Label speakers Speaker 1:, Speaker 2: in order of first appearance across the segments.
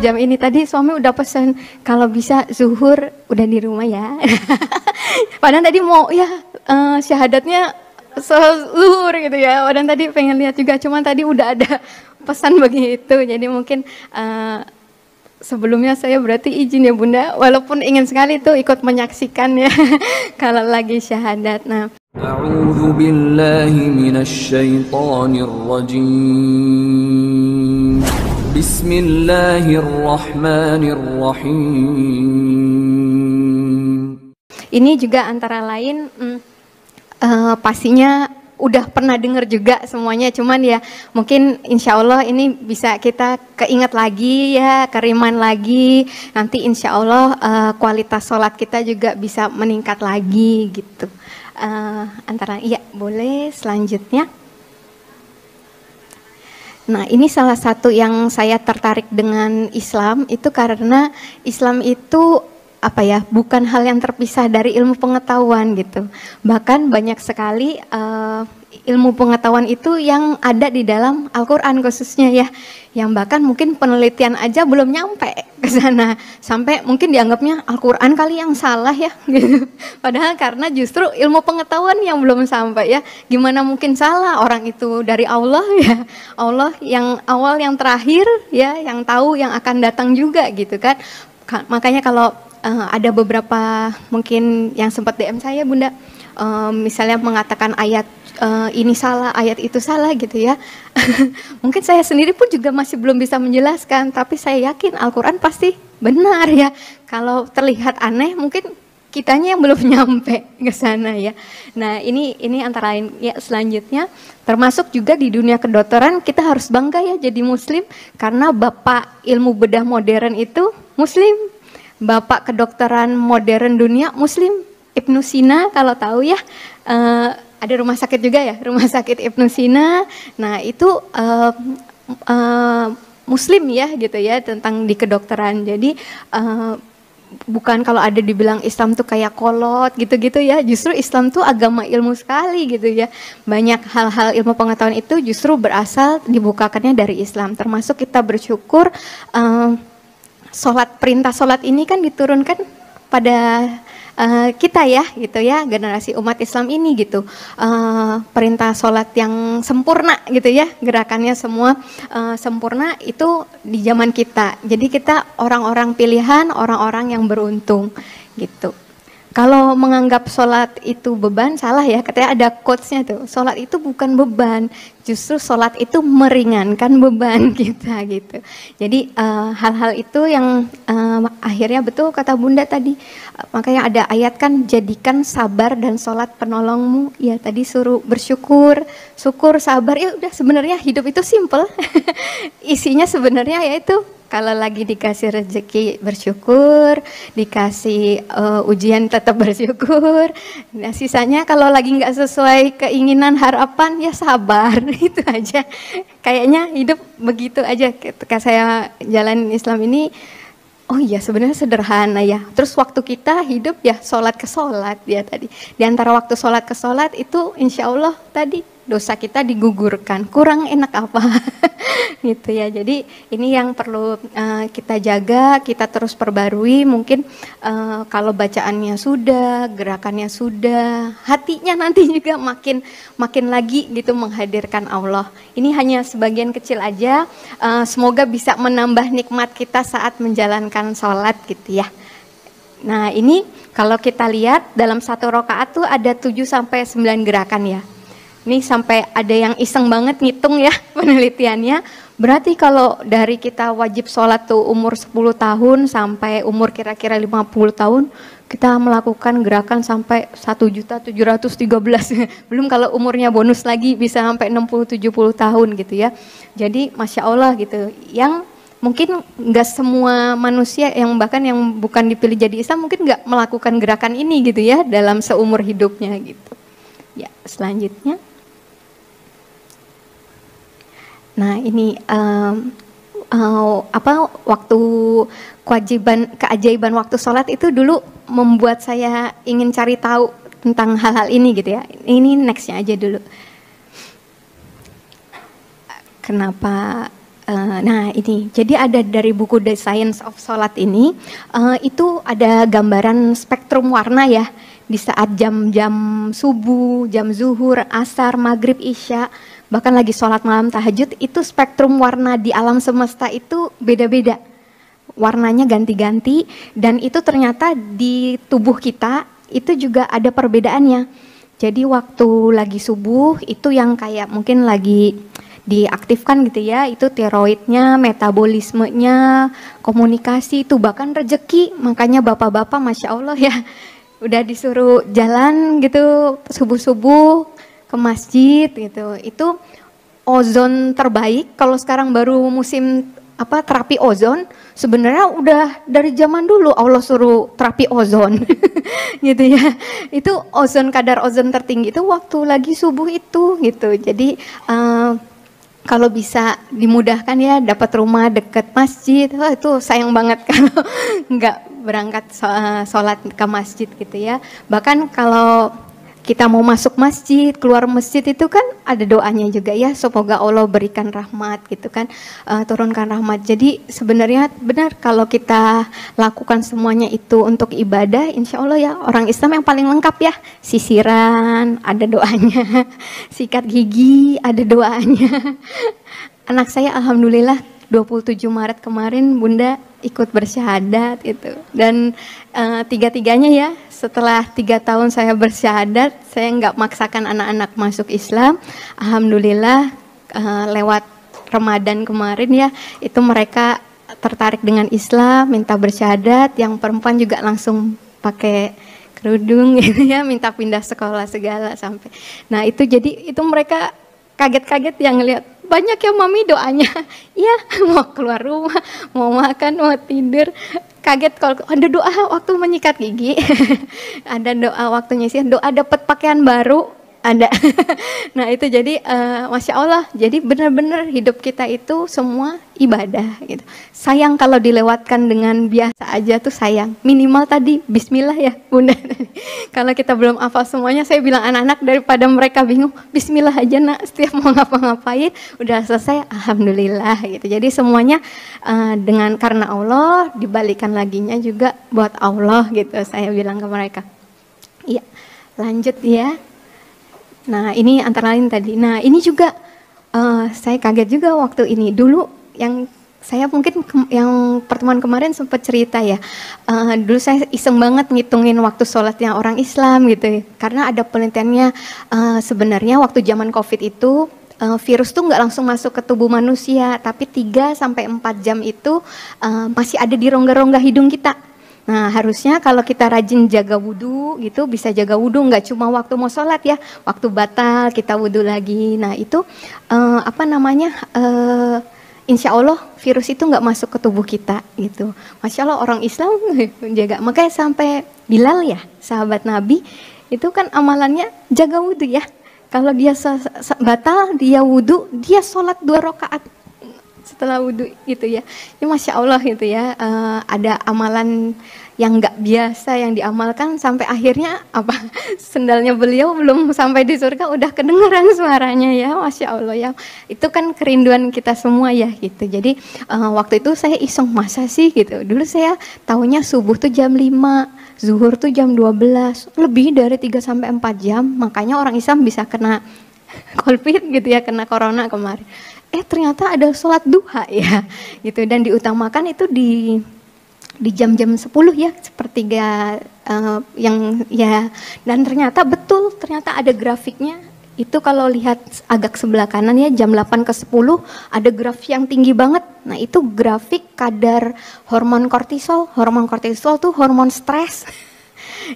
Speaker 1: Jam ini tadi suami udah pesan kalau bisa zuhur udah di rumah ya. Padahal tadi mau ya syahadatnya zuhur gitu ya. Padahal tadi pengen lihat juga, cuman tadi udah ada pesan begitu. Jadi mungkin sebelumnya saya berarti izin ya Bunda, walaupun ingin sekali tuh ikut menyaksikan ya kalau lagi syahadat. Nah,
Speaker 2: A'udzu billahi minasy syaithanir rajim. Bismillahirrahmanirrahim.
Speaker 1: Ini juga antara lain pastinya udah pernah dengar juga semuanya, cuman ya mungkin insya Allah ini bisa kita keinget lagi ya, keriman lagi, nanti insya Allah kualitas sholat kita juga bisa meningkat lagi gitu. Antara iya boleh selanjutnya. Nah, ini salah satu yang saya tertarik dengan Islam itu karena Islam itu bukan hal yang terpisah dari ilmu pengetahuan gitu. Bahkan banyak sekali ilmu pengetahuan itu yang ada di dalam Al-Quran khususnya ya, yang bahkan mungkin penelitian aja belum nyampe ke sana, sampai mungkin dianggapnya Al-Quran kali yang salah ya gitu. Padahal karena justru ilmu pengetahuan yang belum sampai ya. Gimana mungkin salah, orang itu dari Allah ya, Allah yang awal yang terakhir ya, yang tahu yang akan datang juga gitu kan. Makanya kalau ada beberapa mungkin yang sempat DM saya Bunda, misalnya mengatakan ayat ini salah, ayat itu salah gitu ya. Mungkin saya sendiri pun juga masih belum bisa menjelaskan, tapi saya yakin Al-Quran pasti benar ya. Kalau terlihat aneh mungkin kitanya yang belum nyampe ke sana ya. Nah ini antara lain ya. Selanjutnya termasuk juga di dunia kedokteran kita harus bangga ya jadi muslim, karena bapak ilmu bedah modern itu muslim, bapak kedokteran modern dunia muslim, Ibnu Sina kalau tahu ya. Ada rumah sakit juga ya, rumah sakit Ibnu Sina. Nah itu muslim ya gitu ya, tentang di kedokteran. Jadi bukan kalau ada dibilang Islam tuh kayak kolot gitu-gitu ya, justru Islam tuh agama ilmu sekali gitu ya. Banyak hal-hal ilmu pengetahuan itu justru berasal dibukakannya dari Islam. Termasuk kita bersyukur perintah sholat ini kan diturunkan pada kita ya gitu ya, generasi umat Islam ini gitu. Perintah sholat yang sempurna gitu ya, gerakannya semua sempurna itu di zaman kita. Jadi kita orang-orang pilihan, orang-orang yang beruntung gitu. Kalau menganggap sholat itu beban, salah ya. Katanya ada quotes-nya tuh, sholat itu bukan beban, justru sholat itu meringankan beban kita gitu. Jadi hal-hal itu yang akhirnya betul kata Bunda tadi. Makanya ada ayat kan, jadikan sabar dan sholat penolongmu. Ya tadi suruh bersyukur, syukur, sabar. Ya udah, sebenarnya hidup itu simple. Isinya sebenarnya yaitu kalau lagi dikasih rezeki bersyukur, dikasih ujian tetap bersyukur. Nah sisanya kalau lagi nggak sesuai keinginan harapan ya sabar. Itu aja. Kayaknya hidup begitu aja. Ketika saya jalanin Islam ini, oh iya sebenarnya sederhana ya. Terus waktu kita hidup ya sholat ke sholat ya tadi. Di antara waktu sholat ke sholat itu insya Allah tadi dosa kita digugurkan. Kurang enak apa? Gitu ya. Jadi ini yang perlu kita jaga, kita terus perbarui. Mungkin kalau bacaannya sudah, gerakannya sudah, hatinya nanti juga makin lagi gitu menghadirkan Allah. Ini hanya sebagian kecil aja. Semoga bisa menambah nikmat kita saat menjalankan sholat gitu ya. Nah ini kalau kita lihat dalam satu rakaat tuh ada 7-9 gerakan ya. Ini sampai ada yang iseng banget ngitung ya penelitiannya. Berarti kalau dari kita wajib sholat tuh umur 10 tahun sampai umur kira-kira 50 tahun, kita melakukan gerakan sampai 1.713. Belum kalau umurnya bonus lagi bisa sampai 60-70 tahun gitu ya. Jadi Masya Allah gitu. Yang mungkin nggak semua manusia yang bahkan yang bukan dipilih jadi Islam mungkin nggak melakukan gerakan ini gitu ya dalam seumur hidupnya gitu. Ya selanjutnya. Nah ini waktu keajaiban waktu sholat itu dulu membuat saya ingin cari tahu tentang hal-hal ini gitu ya. Ini nextnya aja dulu. Kenapa Nah ini, jadi ada dari buku The Science of Salat ini, itu ada gambaran spektrum warna ya, di saat jam-jam subuh, jam zuhur, asar, maghrib, isya, bahkan lagi sholat malam tahajud, itu spektrum warna di alam semesta itu beda-beda. Warnanya ganti-ganti, dan itu ternyata di tubuh kita itu juga ada perbedaannya. Jadi waktu lagi subuh itu yang kayak mungkin lagi diaktifkan gitu ya, itu tiroidnya, metabolismenya, komunikasi itu, bahkan rezeki. Makanya bapak-bapak Masya Allah ya, udah disuruh jalan gitu subuh-subuh ke masjid gitu. Itu ozon terbaik. Kalau sekarang baru musim terapi ozon, sebenarnya udah dari zaman dulu Allah suruh terapi ozon gitu ya. Itu kadar ozon tertinggi itu waktu lagi subuh itu gitu. Jadi kalau bisa dimudahkan ya, dapat rumah dekat masjid, itu sayang banget kalau nggak berangkat sholat ke masjid gitu ya. Bahkan kalau kita mau masuk masjid, keluar masjid itu kan ada doanya juga ya, semoga Allah berikan rahmat gitu kan, turunkan rahmat. Jadi sebenarnya benar kalau kita lakukan semuanya itu untuk ibadah, insya Allah ya orang Islam yang paling lengkap ya, sisiran ada doanya, sikat gigi ada doanya. Anak saya alhamdulillah 27 Maret kemarin Bunda ikut bersyahadat gitu, dan tiga-tiganya ya, setelah 3 tahun saya bersyahadat, saya nggak maksakan anak-anak masuk Islam. Alhamdulillah lewat Ramadan kemarin ya, itu mereka tertarik dengan Islam, minta bersyahadat. Yang perempuan juga langsung pakai kerudung gitu ya, minta pindah sekolah segala sampai. Nah itu jadi itu mereka kaget-kaget yang ngelihat, banyak ya mami doanya, iya mau keluar rumah, mau makan, mau tidur, kaget kalau ada doa waktu menyikat gigi, ada doa waktu nyisir, doa dapat pakaian baru, ada. Nah itu jadi Masya Allah, jadi benar-benar hidup kita itu semua ibadah gitu. Sayang kalau dilewatkan dengan biasa aja tuh sayang, minimal tadi Bismillah ya Bunda. Kalau kita belum hafal semuanya, saya bilang anak-anak daripada mereka bingung, Bismillah aja nak, setiap mau ngapa-ngapain udah selesai, Alhamdulillah gitu. Jadi semuanya dengan karena Allah, dibalikan laginya juga buat Allah gitu, saya bilang ke mereka. Iya, lanjut ya. Nah ini antara lain tadi. Nah ini juga saya kaget juga waktu ini. Dulu yang saya mungkin yang pertemuan kemarin sempat cerita ya. Dulu saya iseng banget ngitungin waktu sholatnya orang Islam gitu. Karena ada penelitiannya sebenarnya waktu zaman COVID itu virus tuh nggak langsung masuk ke tubuh manusia, tapi 3-4 jam itu masih ada di rongga-rongga hidung kita. Nah harusnya kalau kita rajin jaga wudhu gitu, bisa jaga wudhu nggak cuma waktu mau sholat ya, waktu batal kita wudhu lagi. Nah itu insya Allah virus itu nggak masuk ke tubuh kita gitu. Masya Allah orang Islam jaga, makanya sampai Bilal ya sahabat Nabi itu kan amalannya jaga wudhu ya. Kalau dia batal dia wudhu, dia sholat 2 rakaat setelah wudhu gitu ya. Ya Masya Allah gitu ya, ada amalan yang nggak biasa yang diamalkan sampai akhirnya sendalnya beliau belum sampai di surga udah kedengeran suaranya ya, Masya Allah ya. Itu kan kerinduan kita semua ya gitu. Jadi waktu itu saya iseng, masa sih gitu. Dulu saya tahunya subuh tuh jam 5, zuhur tuh jam 12, lebih dari 3-4 jam. Makanya orang Islam bisa kena COVID gitu ya, kena corona kemarin. Ternyata ada sholat duha ya gitu, dan diutamakan itu di jam-jam 10 ya, sepertiga yang ya, dan ternyata betul, ternyata ada grafiknya. Itu kalau lihat agak sebelah kanan ya, jam 8 ke 10 ada grafik yang tinggi banget. Nah itu grafik kadar hormon kortisol. Hormon kortisol tuh hormon stres.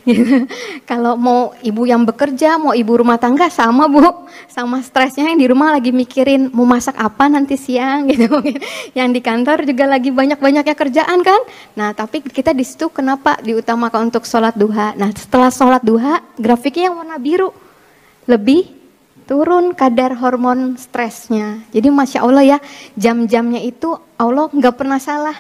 Speaker 1: Gitu. Kalau mau ibu yang bekerja, mau ibu rumah tangga sama Bu, sama stresnya yang di rumah lagi mikirin mau masak apa nanti siang gitu. Yang di kantor juga lagi banyak-banyaknya kerjaan kan. Nah tapi kita di situ kenapa diutamakan untuk sholat duha. Nah setelah sholat duha grafiknya yang warna biru, lebih turun kadar hormon stresnya. Jadi Masya Allah ya, jam-jamnya itu Allah nggak pernah salah.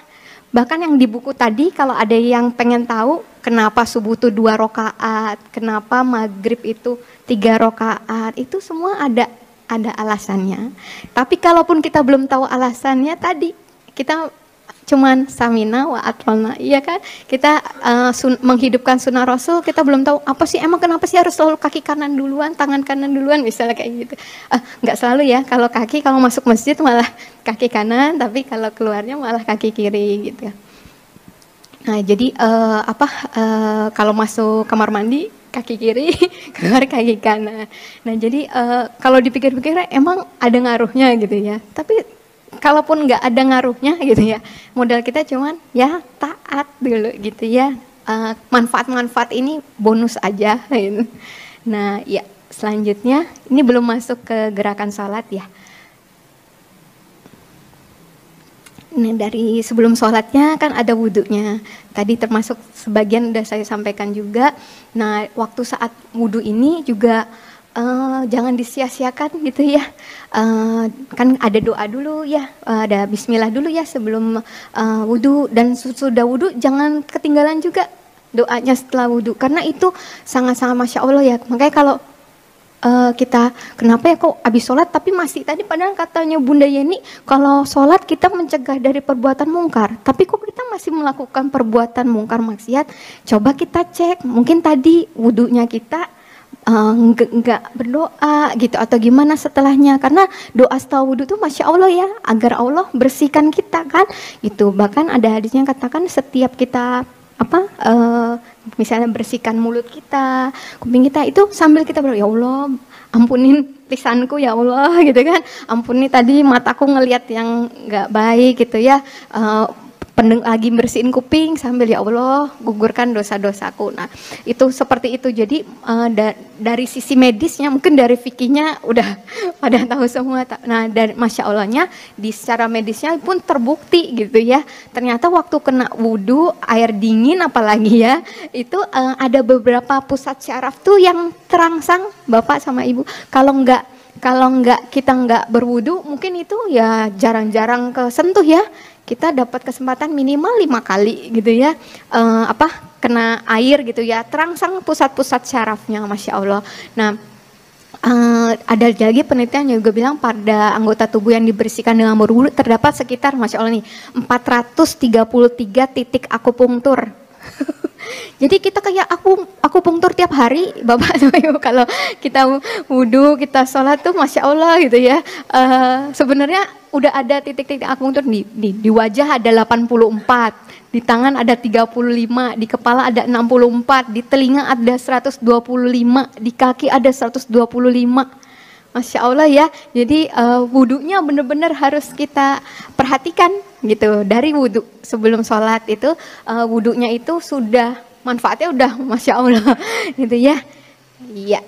Speaker 1: Bahkan yang di buku tadi, kalau ada yang pengen tahu kenapa subuh itu 2 rakaat, kenapa maghrib itu 3 rakaat, itu semua ada ada alasannya. Tapi kalaupun kita belum tahu alasannya tadi, kita cuman samina wa atolna, iya kan? Kita menghidupkan sunnah Rasul, kita belum tahu apa sih emang kenapa sih harus selalu kaki kanan duluan, tangan kanan duluan, misalnya kayak gitu. Nggak selalu ya, kalau kaki kalau masuk masjid malah kaki kanan, tapi kalau keluarnya malah kaki kiri gitu. Nah jadi kalau masuk kamar mandi kaki kiri, keluar kaki kanan. Nah jadi kalau dipikir-pikir emang ada ngaruhnya gitu ya. Tapi kalaupun nggak ada ngaruhnya gitu ya, modal kita cuman ya taat dulu gitu ya. Manfaat-manfaat ini bonus aja. Gitu. Nah ya selanjutnya ini belum masuk ke gerakan sholat ya. Nah, dari sebelum sholatnya kan ada wudhunya. Tadi termasuk sebagian udah saya sampaikan juga. Nah, waktu saat wudhu ini juga jangan disia-siakan gitu ya. Kan ada doa dulu ya, ada bismillah dulu ya sebelum wudhu. Dan sudah wudhu jangan ketinggalan juga doanya setelah wudhu. Karena itu sangat-sangat Masya Allah ya. Makanya kalau kita kenapa ya kok habis sholat tapi masih tadi padahal katanya Bunda Yeni kalau sholat kita mencegah dari perbuatan mungkar, tapi kok kita masih melakukan perbuatan mungkar maksiat. Coba kita cek, mungkin tadi wudhunya kita enggak berdoa gitu atau gimana setelahnya, karena doa setelah wudhu tuh Masya Allah ya, agar Allah bersihkan kita kan gitu. Bahkan ada hadisnya katakan setiap kita misalnya bersihkan mulut kita, kuping kita, itu sambil kita berdoa, ya Allah ampunin lisanku ya Allah gitu kan, ampuni tadi mataku ngelihat yang nggak baik gitu ya, lagi bersihin kuping sambil ya Allah gugurkan dosa-dosaku. Nah itu seperti itu. Jadi dari sisi medisnya mungkin dari fikihnya udah pada tahu semua. Nah dari Masya Allahnya di secara medisnya pun terbukti gitu ya, ternyata waktu kena wudhu air dingin apalagi ya, itu ada beberapa pusat syaraf tuh yang terangsang Bapak sama Ibu. Kalau kita nggak berwudhu mungkin itu ya jarang-jarang kesentuh ya. Kita dapat kesempatan minimal 5 kali gitu ya, kena air gitu ya, terangsang pusat-pusat syarafnya Masya Allah. Nah ada lagi penelitian juga bilang pada anggota tubuh yang dibersihkan dengan berwudu terdapat sekitar Masya Allah nih 433 titik akupunktur. Jadi kita kayak akupunktur tiap hari Bapak sama Ibu, kalau kita wudu, kita sholat tuh Masya Allah gitu ya. Sebenarnya udah ada titik-titik akupunktur di wajah ada 84, di tangan ada 35, di kepala ada 64, di telinga ada 125, di kaki ada 125. Masya Allah ya. Jadi wudunya benar-benar harus kita perhatikan gitu. Dari wudu sebelum sholat itu wudunya itu sudah manfaatnya udah Masya Allah gitu ya. Iya.